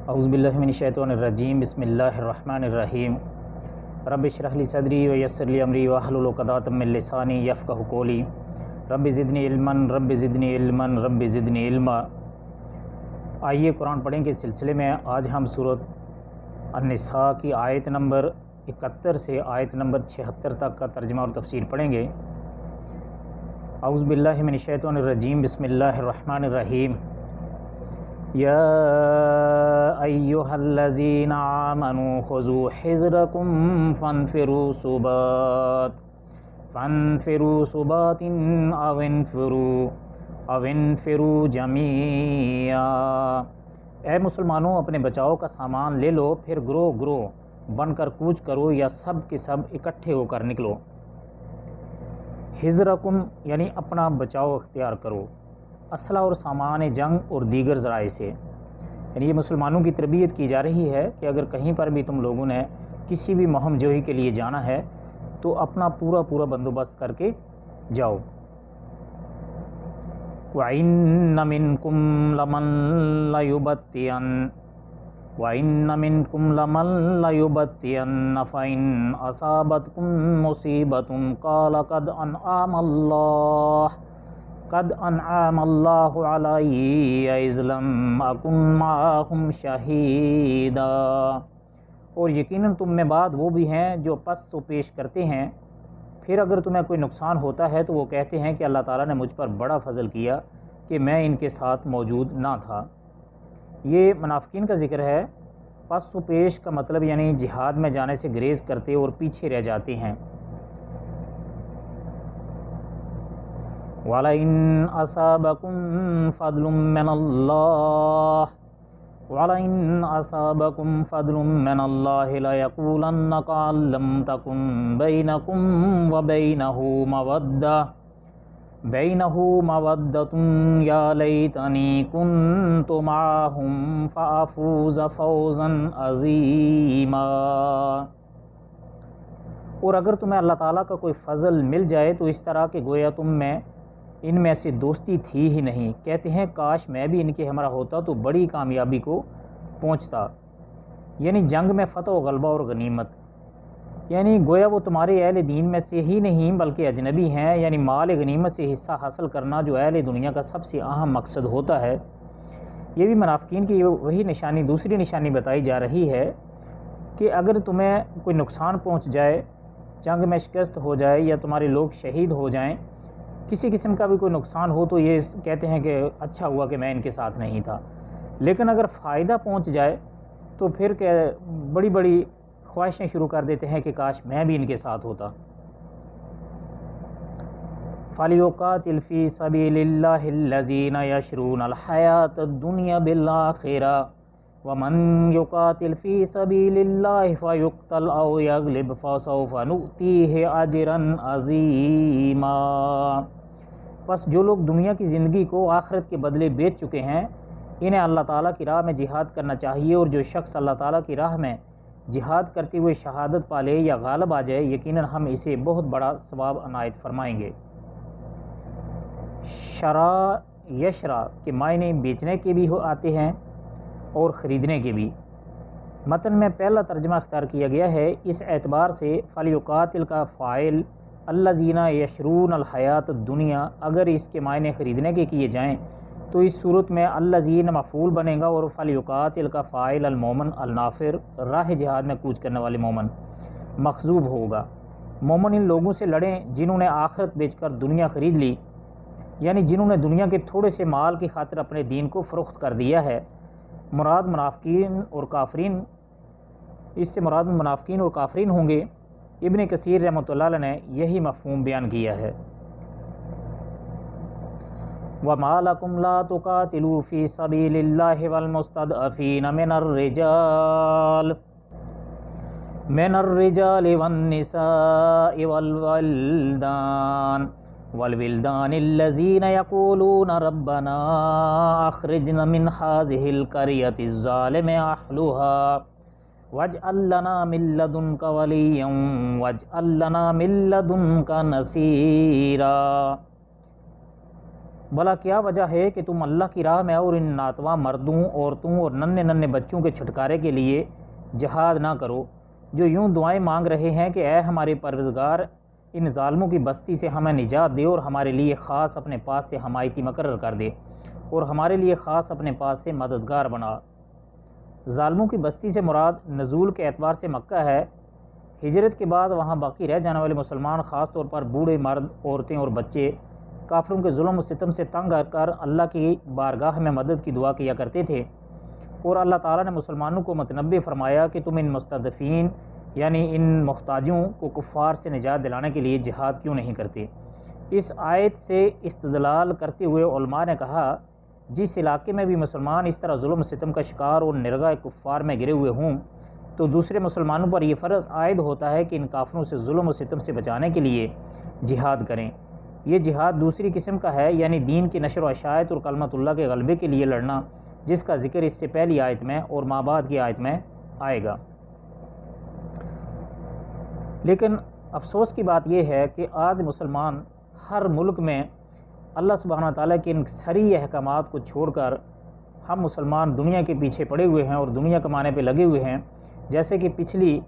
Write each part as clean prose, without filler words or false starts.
اعوذ باللہ من الشیطان الرجیم بسم اللہ الرحمن الرحیم رب اشرح لی صدری ویسر لی امری واحلل عقدۃ من لسانی یفقہوا قولی رب زدنی علما رب زدنی علما رب زدنی علما۔ آئیے قرآن پڑھیں کے سلسلے میں آج ہم سورۃ النساء کی آیت نمبر 71 سے آیت نمبر 76 تک کا ترجمہ اور تفسیر پڑھیں گے۔ اعوذ باللہ من الشیطان الرجیم بسم اللہ الرحمن الرحیم یا ایہا الذین آمنوا خذوا حذرکم فانفروا ثبات او انفروا جمیعا۔ اے مسلمانوں، اپنے بچاؤ کا سامان لے لو، پھر گروہ گروہ بن کر کوچ کرو یا سب کے سب اکٹھے ہو کر نکلو۔ حذرکم یعنی اپنا بچاؤ اختیار کرو، اسلحہ اور سامان جنگ اور دیگر ذرائع سے۔ یعنی یہ مسلمانوں کی تربیت کی جا رہی ہے کہ اگر کہیں پر بھی تم لوگوں نے کسی بھی مہم جوئی کے لیے جانا ہے تو اپنا پورا بندوبست کر کے جاؤ۔ وَإِنَّ مِنْكُمْ لَمَنْ لَيُبَطِّئَنَّ فَإِنْ أَصَابَتْكُمْ مُصِيبَةٌ قَالَ قد انعم اللہ علیہ اذ لم اکن معہم شہیدا۔ اور یقیناً تم میں بعد وہ بھی ہیں جو پس و پیش کرتے ہیں، پھر اگر تمہیں کوئی نقصان ہوتا ہے تو وہ کہتے ہیں کہ اللہ تعالیٰ نے مجھ پر بڑا فضل کیا کہ میں ان کے ساتھ موجود نہ تھا۔ یہ منافقین کا ذکر ہے۔ پس و پیش کا مطلب یعنی جہاد میں جانے سے گریز کرتے اور پیچھے رہ جاتے ہیں۔ وَلَئِنْ أَصَابَكُمْ فَضْلٌ مِّنَ اللَّهِ لَيَقُولَنَّ كَأَن لَّمْ تَكُن بَيْنَكُمْ وَبَيْنَهُ مَوَدَّةٌ يَا لَيْتَنِي كُنتُ مَعَهُمْ فَأَفُوزَ فَوْزًا عَظِيمًا۔ اور اگر تمہیں اللہ تعالیٰ کا کوئی فضل مل جائے تو اس طرح کہ گویا تم میں ان میں سے دوستی تھی ہی نہیں، کہتے ہیں کاش میں بھی ان کے ہمراہ ہوتا تو بڑی کامیابی کو پہنچتا۔ یعنی جنگ میں فتح و غلبہ اور غنیمت، یعنی گویا وہ تمہارے اہل دین میں سے ہی نہیں بلکہ اجنبی ہیں، یعنی مال غنیمت سے حصہ حاصل کرنا جو اہل دنیا کا سب سے اہم مقصد ہوتا ہے۔ یہ بھی منافقین کی وہی نشانی، دوسری نشانی بتائی جا رہی ہے کہ اگر تمہیں کوئی نقصان پہنچ جائے، جنگ میں شکست ہو جائے یا تمہارے لوگ شہید ہو جائیں، کسی قسم کا بھی کوئی نقصان ہو تو یہ کہتے ہیں کہ اچھا ہوا کہ میں ان کے ساتھ نہیں تھا۔ لیکن اگر فائدہ پہنچ جائے تو پھر کہ بڑی خواہشیں شروع کر دیتے ہیں کہ کاش میں بھی ان کے ساتھ ہوتا۔ فَلْيُقَاتِلْ فِي سَبِيلِ اللَّهِ الَّذِينَ يَشْرُونَ الْحَيَاةَ الدُّنْيَا بِالْآخِرَةِ وَمَنْ يُقَاتِلْ فِي سَبِيلِ اللَّهِ فَيُقْتَلْ أَوْ يَغْلِبْ فَسَوْفَ نُؤْتِيهِ أَجْرًا عَظِيمًا۔ پس جو لوگ دنیا کی زندگی کو آخرت کے بدلے بیچ چکے ہیں، انہیں اللہ تعالیٰ کی راہ میں جہاد کرنا چاہیے، اور جو شخص اللہ تعالیٰ کی راہ میں جہاد کرتے ہوئے شہادت پالے یا غالب آ جائے، یقیناً ہم اسے بہت بڑا ثواب عنایت فرمائیں گے۔ شرا یشرا کے معنی بیچنے کے بھی آتے ہیں اور خریدنے کے بھی۔ متن میں پہلا ترجمہ اختیار کیا گیا ہے، اس اعتبار سے فَلْيُقَاتِلْ کا فاعل الَّذِينَ يَشْرُونَ الْحَيَاةَ الدُّنْيَا اگر اس کے معنی خریدنے کے کیے جائیں تو اس صورت میں الَّذِينَ مفعول بنے گا، اور فَلْيُقَاتِلْ کا فاعل المومن النافر راہ جہاد میں کوچ کرنے والے مومن مخذوب ہوگا۔ مومن ان لوگوں سے لڑیں جنہوں نے آخرت بیچ کر دنیا خرید لی، یعنی جنہوں نے دنیا کے تھوڑے سے مال کی خاطر اپنے دین کو فروخت کر دیا ہے۔ مراد منافقین اور کافرین، اس سے مراد منافقین اور کافرین ہوں گے۔ ابن کثیر رحمۃ اللہ علیہ نے یہی مفہوم بیان کیا ہے۔ وَمَا لَكُمْ لَا تُقَاتِلُوا فِي سَبِيلِ اللَّهِ وَالْمُسْتَضْعَفِينَ مِنَ الرِّجَالِ وَالنِّسَاءِ والولدان الذين يقولون ربنا أخرجنا من هذه القرية الظالم أهلها واجعل لنا من لدنك وليا واجعل لنا من لدنك نصيرا۔ بھلا کیا وجہ ہے کہ تم اللہ کی راہ میں اور ان ناتواں مردوں، عورتوں اور ننھے ننھے بچوں کے چھٹکارے کے لیے جہاد نہ کرو، جو یوں دعائیں مانگ رہے ہیں کہ اے ہمارے پروردگار، ان ظالموں کی بستی سے ہمیں نجات دے اور ہمارے لیے خاص اپنے پاس سے حمایتی مقرر کر دے اور ہمارے لیے خاص اپنے پاس سے مددگار بنا۔ ظالموں کی بستی سے مراد نزول کے اعتبار سے مکہ ہے۔ ہجرت کے بعد وہاں باقی رہ جانے والے مسلمان، خاص طور پر بوڑھے مرد، عورتیں اور بچے، کافروں کے ظلم و ستم سے تنگ آ کر اللہ کی بارگاہ میں مدد کی دعا کیا کرتے تھے، اور اللہ تعالیٰ نے مسلمانوں کو متنبہ فرمایا کہ تم ان مستضعفین یعنی ان محتاجوں کو کفار سے نجات دلانے کے لیے جہاد کیوں نہیں کرتے۔ اس آیت سے استدلال کرتے ہوئے علماء نے کہا، جس علاقے میں بھی مسلمان اس طرح ظلم و ستم کا شکار اور نرغہ کفار میں گرے ہوئے ہوں تو دوسرے مسلمانوں پر یہ فرض عائد ہوتا ہے کہ ان کافروں سے ظلم و ستم سے بچانے کے لیے جہاد کریں۔ یہ جہاد دوسری قسم کا ہے، یعنی دین کی نشر و اشاعت اور کلمت اللہ کے غلبے کے لیے لڑنا، جس کا ذکر اس سے پہلی آیت میں اور ما بعد کی آیت میں آئے گا۔ لیکن افسوس کی بات یہ ہے کہ آج مسلمان ہر ملک میں اللہ سبحانہ تعالیٰ کے ان صریح احکامات کو چھوڑ کر ہم مسلمان دنیا کے پیچھے پڑے ہوئے ہیں اور دنیا کمانے پہ لگے ہوئے ہیں۔ جیسے کہ پچھلی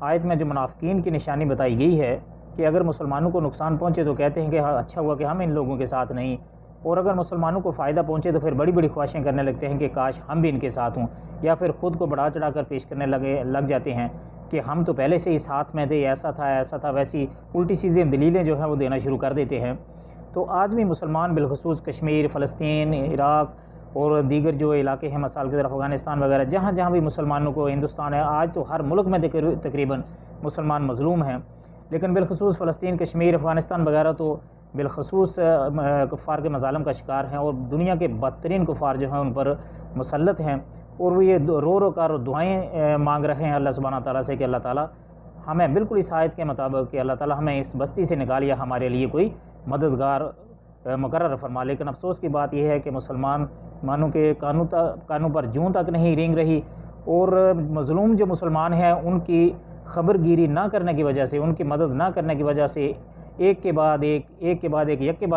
آیت میں جو منافقین کی نشانی بتائی گئی ہے کہ اگر مسلمانوں کو نقصان پہنچے تو کہتے ہیں کہ اچھا ہوا کہ ہم ان لوگوں کے ساتھ نہیں، اور اگر مسلمانوں کو فائدہ پہنچے تو پھر بڑی بڑی خواہشیں کرنے لگتے ہیں کہ کاش ہم بھی ان کے ساتھ ہوں، یا پھر خود کو بڑھا چڑھا کر پیش کرنے لگ جاتے ہیں کہ ہم تو پہلے سے ہی ساتھ میں تھے، ایسا تھا، ویسی الٹی چیزیں دلیلیں جو ہیں وہ دینا شروع کر دیتے ہیں۔ تو آج بھی مسلمان بالخصوص کشمیر، فلسطین، عراق اور دیگر جو علاقے ہیں مثال کی طرف افغانستان وغیرہ، جہاں جہاں بھی مسلمانوں کو، ہندوستان ہے، آج تو ہر ملک میں تقریباً مسلمان مظلوم ہیں، لیکن بالخصوص فلسطین، کشمیر، افغانستان وغیرہ تو بالخصوص کفار کے مظالم کا شکار ہیں، اور دنیا کے بدترین کفار جو ہیں ان پر مسلط ہیں، اور وہ یہ رو کر دعائیں مانگ رہے ہیں اللہ سبحانہ تعالیٰ سے کہ اللہ تعالیٰ ہمیں بالکل اس آیت کے مطابق کہ اللہ تعالیٰ ہمیں اس بستی سے نکالیا، ہمارے لیے کوئی مددگار مقرر فرما۔ لیکن افسوس کی بات یہ ہے کہ مسلمانوں کے کانوں پر جوں تک نہیں رینگ رہی، اور مظلوم جو مسلمان ہیں ان کی خبر گیری نہ کرنے کی وجہ سے، ان کی مدد نہ کرنے کی وجہ سے ایک کے بعد ایک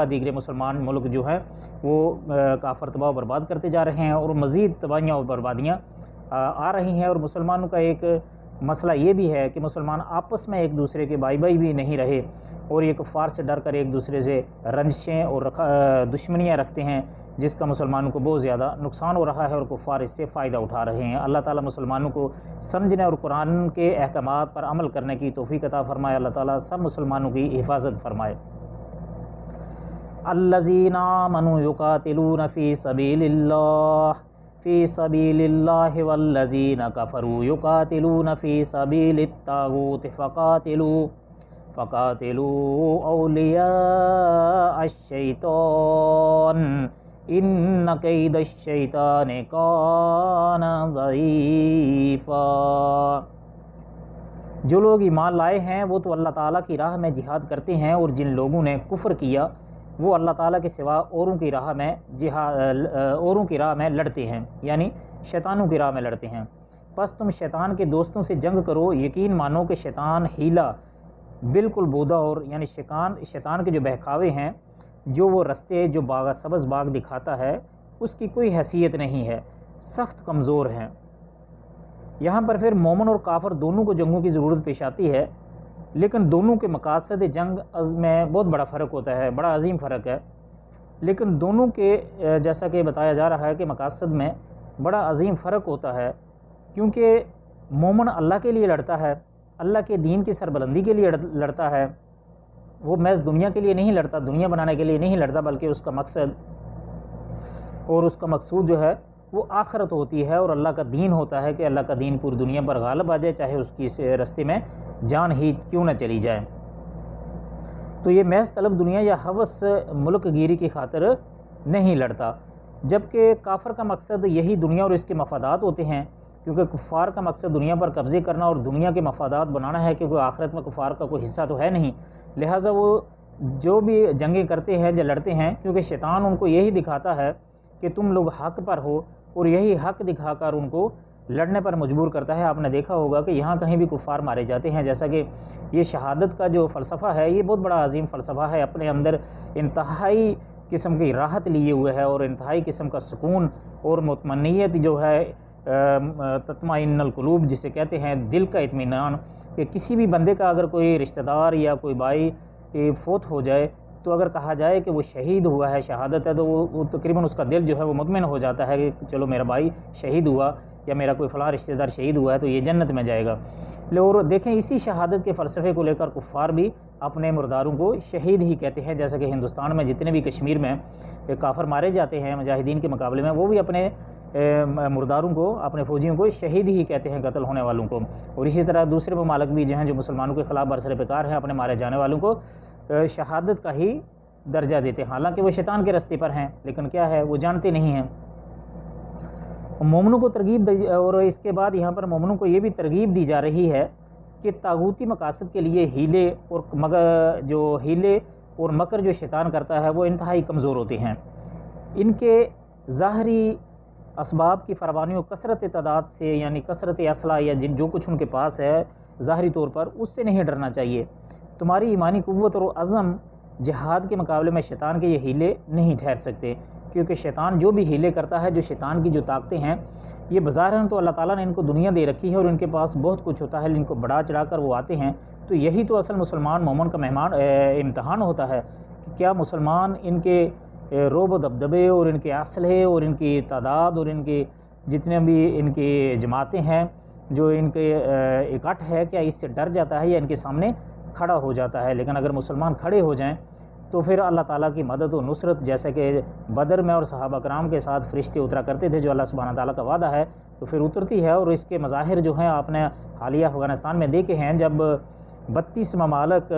دیگر مسلمان ملک جو ہے وہ کافر تباہ و برباد کرتے جا رہے ہیں، اور مزید تباہیاں اور بربادیاں آ رہی ہیں۔ اور مسلمانوں کا ایک مسئلہ یہ بھی ہے کہ مسلمان آپس میں ایک دوسرے کے بائی بھی نہیں رہے، اور یہ کفار سے ڈر کر ایک دوسرے سے رنجشیں اور دشمنیاں رکھتے ہیں، جس کا مسلمانوں کو بہت زیادہ نقصان ہو رہا ہے، اور کفار اس سے فائدہ اٹھا رہے ہیں۔ اللہ تعالیٰ مسلمانوں کو سمجھنے اور قرآن کے احکامات پر عمل کرنے کی توفیق عطا فرمائے۔ اللہ تعالیٰ سب مسلمانوں کی حفاظت فرمائے۔ الذین آمنوا یقاتلون فی سبیل اللہ والذین کفروا یقاتلون فی سبیل الطاغوت فقاتلوا اولیاء الشیطان ان کید الشیطان کان ضعیفا۔ جو لوگ ایمان لائے ہیں وہ تو اللہ تعالیٰ کی راہ میں جہاد کرتے ہیں، اور جن لوگوں نے کفر کیا وہ اللہ تعالیٰ کے سوا اوروں کی راہ میں لڑتے ہیں، یعنی شیطانوں کی راہ میں لڑتے ہیں۔ پس تم شیطان کے دوستوں سے جنگ کرو، یقین مانو کہ شیطان حیلہ بالکل بودا، اور یعنی شیطان کے جو بہکاوے ہیں، جو وہ رستے جو سبز باغ دکھاتا ہے، اس کی کوئی حیثیت نہیں ہے، سخت کمزور ہیں۔ یہاں پر پھر مومن اور کافر دونوں کو جنگوں کی ضرورت پیش آتی ہے، لیکن دونوں کے مقاصد جنگ میں بہت بڑا فرق ہوتا ہے، بڑا عظیم فرق ہے۔ لیکن دونوں کے جیسا کہ بتایا جا رہا ہے کہ مقاصد میں بڑا عظیم فرق ہوتا ہے، کیونکہ مومن اللہ کے لیے لڑتا ہے، اللہ کے دین کی سربلندی کے لیے لڑتا ہے، وہ محض دنیا کے لیے نہیں لڑتا، دنیا بنانے کے لیے نہیں لڑتا، بلکہ اس کا مقصد اور اس کا مقصود جو ہے وہ آخرت ہوتی ہے، اور اللہ کا دین ہوتا ہے کہ اللہ کا دین پوری دنیا پر غالب آ جائے، چاہے اس کی اس رستے میں جان ہی کیوں نہ چلی جائے۔ تو یہ محض طلب دنیا یا ہوس ملک گیری کی خاطر نہیں لڑتا، جبکہ کافر کا مقصد یہی دنیا اور اس کے مفادات ہوتے ہیں، کیونکہ کفار کا مقصد دنیا پر قبضے کرنا اور دنیا کے مفادات بنانا ہے، کیونکہ آخرت میں کفار کا کوئی حصہ تو ہے نہیں، لہٰذا وہ جو بھی جنگیں کرتے ہیں یا لڑتے ہیں، کیونکہ شیطان ان کو یہی دکھاتا ہے کہ تم لوگ حق پر ہو، اور یہی حق دکھا کر ان کو لڑنے پر مجبور کرتا ہے۔ آپ نے دیکھا ہوگا کہ یہاں کہیں بھی کفار مارے جاتے ہیں، جیسا کہ یہ شہادت کا جو فلسفہ ہے، یہ بہت بڑا عظیم فلسفہ ہے، اپنے اندر انتہائی قسم کی راحت لیے ہوئے ہے اور انتہائی قسم کا سکون اور مطمئنیت جو ہے تطمئن القلوب جسے کہتے ہیں دل کا اطمینان، کہ کسی بھی بندے کا اگر کوئی رشتہ دار یا کوئی بھائی فوت ہو جائے تو اگر کہا جائے کہ وہ شہید ہوا ہے، شہادت ہے، تو وہ تقریباً اس کا دل جو ہے وہ مطمئن ہو جاتا ہے کہ چلو میرا بھائی شہید ہوا یا میرا کوئی فلاں رشتہ دار شہید ہوا ہے تو یہ جنت میں جائے گا۔ اور دیکھیں اسی شہادت کے فلسفے کو لے کر کفار بھی اپنے مرداروں کو شہید ہی کہتے ہیں، جیسا کہ ہندوستان میں جتنے بھی کشمیر میں کافر مارے جاتے ہیں مجاہدین کے مقابلے میں، وہ بھی اپنے مرداروں کو، اپنے فوجیوں کو شہید ہی کہتے ہیں، قتل ہونے والوں کو۔ اور اسی طرح دوسرے ممالک بھی جو ہیں جو مسلمانوں کے خلاف برسر پیکار ہیں، اپنے مارے جانے والوں کو شہادت کا ہی درجہ دیتے ہیں، حالانکہ وہ شیطان کے رستے پر ہیں، لیکن کیا ہے وہ جانتے نہیں ہیں۔ مومنوں کو ترغیب اور اس کے بعد یہاں پر مومنوں کو یہ بھی ترغیب دی جا رہی ہے کہ طاغوتی مقاصد کے لیے ہیلے اور مکر جو شیطان کرتا ہے وہ انتہائی کمزور ہوتے ہیں۔ ان کے ظاہری اسباب کی فراوانی و کثرت تعداد سے، یعنی کثرت اسلحہ یا جو کچھ ان کے پاس ہے ظاہری طور پر، اس سے نہیں ڈرنا چاہیے۔ تمہاری ایمانی قوت اور عزم جہاد کے مقابلے میں شیطان کے یہ ہیلے نہیں ٹھہر سکتے، کیونکہ شیطان جو بھی ہیلے کرتا ہے، جو شیطان کی جو طاقتیں ہیں، یہ بظاہر تو اللہ تعالیٰ نے ان کو دنیا دے رکھی ہے اور ان کے پاس بہت کچھ ہوتا ہے، ان کو بڑھا چڑھا کر وہ آتے ہیں۔ تو یہی تو اصل مسلمان مومن کا امتحان ہوتا ہے کہ کیا مسلمان ان کے روب و دبدبے اور ان کے اسلحے اور ان کی تعداد اور ان کے جتنے بھی ان کی جماعتیں ہیں جو ان کے اکٹھ ہے، کیا اس سے ڈر جاتا ہے یا ان کے سامنے کھڑا ہو جاتا ہے؟ لیکن اگر مسلمان کھڑے ہو جائیں تو پھر اللہ تعالیٰ کی مدد و نصرت، جیسے کہ بدر میں اور صحابہ کرام کے ساتھ فرشتے اترا کرتے تھے جو اللہ سبحانہ تعالیٰ کا وعدہ ہے، تو پھر اترتی ہے۔ اور اس کے مظاہر جو ہیں آپ نے حالیہ افغانستان میں دیکھے ہیں، جب 32 ممالک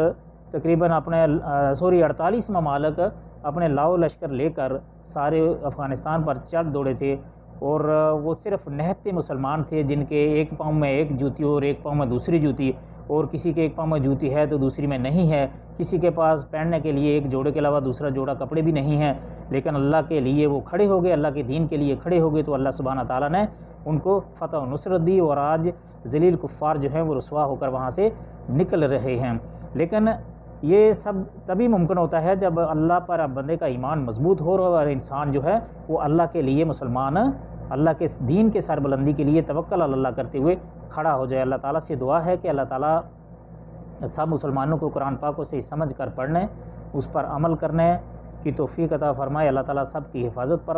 تقریباً 48 ممالک اپنے لاؤ لشکر لے کر سارے افغانستان پر چڑھ دوڑے تھے، اور وہ صرف نہتے مسلمان تھے جن کے ایک پاؤں میں ایک جوتی اور ایک پاؤں میں دوسری جوتی، اور کسی کے ایک پاؤں میں جوتی ہے تو دوسری میں نہیں ہے، کسی کے پاس پہننے کے لیے ایک جوڑے کے علاوہ دوسرا جوڑا کپڑے بھی نہیں ہیں، لیکن اللہ کے لیے وہ کھڑے ہو گئے، اللہ کے دین کے لیے کھڑے ہو گئے، تو اللہ سبحانہ تعالیٰ نے ان کو فتح و نصرت دی، اور آج ذلیل کفار جو ہیں وہ رسوا ہو کر وہاں سے نکل رہے ہیں۔ لیکن یہ سب تبھی ممکن ہوتا ہے جب اللہ پر بندے کا ایمان مضبوط ہو اور انسان جو ہے وہ اللہ کے لیے، مسلمان اللہ کے دین کے سربلندی کے لیے توکل اللہ کرتے ہوئے کھڑا ہو جائے۔ اللہ تعالیٰ سے دعا ہے کہ اللہ تعالیٰ سب مسلمانوں کو قرآن پاک کو صحیح سمجھ کر پڑھنے، اس پر عمل کرنے کی توفیق عطا فرمائے۔ اللہ تعالیٰ سب کی حفاظت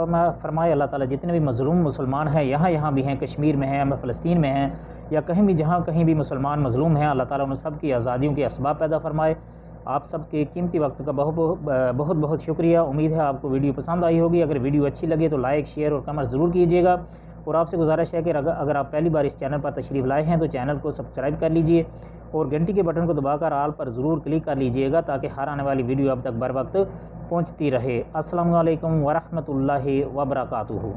فرمائے۔ اللہ تعالیٰ جتنے بھی مظلوم مسلمان ہیں، یہاں بھی ہیں، کشمیر میں ہیں، فلسطین میں ہیں، یا کہیں بھی مسلمان مظلوم ہیں، اللہ تعالیٰ ان سب کی آزادیوں کے اسباب پیدا فرمائے۔ آپ سب کے قیمتی وقت کا بہت شکریہ۔ امید ہے آپ کو ویڈیو پسند آئی ہوگی۔ اگر ویڈیو اچھی لگے تو لائک، شیئر اور کمنٹ ضرور کیجیے گا، اور آپ سے گزارش ہے کہ اگر آپ پہلی بار اس چینل پر تشریف لائے ہیں تو چینل کو سبسکرائب کر لیجئے اور گھنٹی کے بٹن کو دبا کر آل پر ضرور کلک کر لیجئے گا تاکہ ہر آنے والی ویڈیو اب تک بر وقت پہنچتی رہے۔ السلام علیکم ورحمۃ اللہ وبرکاتہ۔